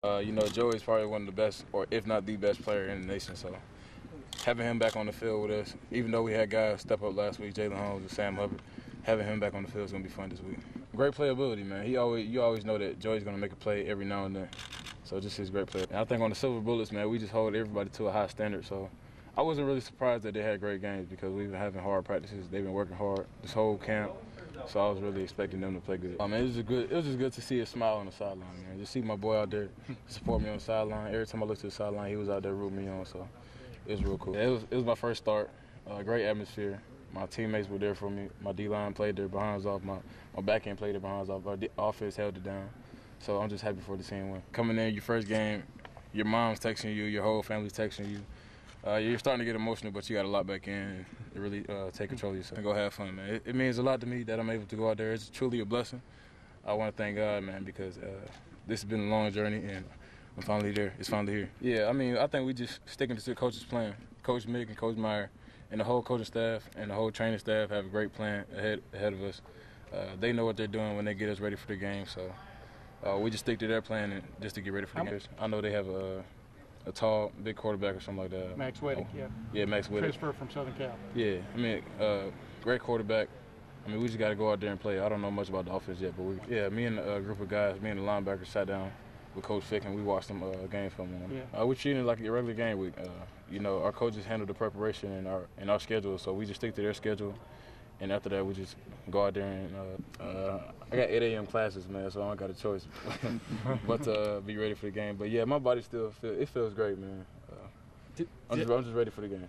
You know, Joey's probably one of the best, or if not the best player in the nation. So having him back on the field with us, even though we had guys step up last week, Jalen Holmes and Sam Hubbard, having him back on the field is going to be fun this week. Great playability, man. You always know that Joey's going to make a play every now and then. So just his great play. And I think on the Silver Bullets, man, we just hold everybody to a high standard. So I wasn't really surprised that they had great games because we've been having hard practices. They've been working hard this whole camp. So I was really expecting them to play good. Man, it was just good to see a smile on the sideline, man. Just see my boy out there support me on the sideline. Every time I looked to the sideline, he was out there rooting me on. So it was real cool. Yeah, it was my first start. Great atmosphere. My teammates were there for me. My D-line played their behinds off. My back end played their behinds off. Our offense held it down. So I'm just happy for the team win. Coming in your first game, your mom's texting you, your whole family's texting you. You're starting to get emotional, but you got to lock back in and really take control of yourself and go have fun, man. It means a lot to me that I'm able to go out there. It's truly a blessing. I want to thank God, man, because this has been a long journey, and I'm finally there. It's finally here. Yeah, I mean, I think we just sticking to the coach's plan. Coach Mick and Coach Meyer and the whole coaching staff and the whole training staff have a great plan ahead of us. They know what they're doing when they get us ready for the game, so we just stick to their plan and just to get ready for the game. I know they have a tall, big quarterback or something like that. Max Wittek, yeah. Yeah, Max Wittek. Transfer from Southern Cal. Yeah, I mean, great quarterback. I mean, we just got to go out there and play. I don't know much about the offense yet, but me and a group of guys, me and the linebackers sat down with Coach Fick and we watched some game film on him. Yeah. We treated it like a regular game week. You know, our coaches handle the preparation and our schedule, so we just stick to their schedule. And after that, we just go out there and I got 8 a.m. classes, man, so I don't got a choice but to be ready for the game. But yeah, my body still feels great, man. I'm just ready for the game.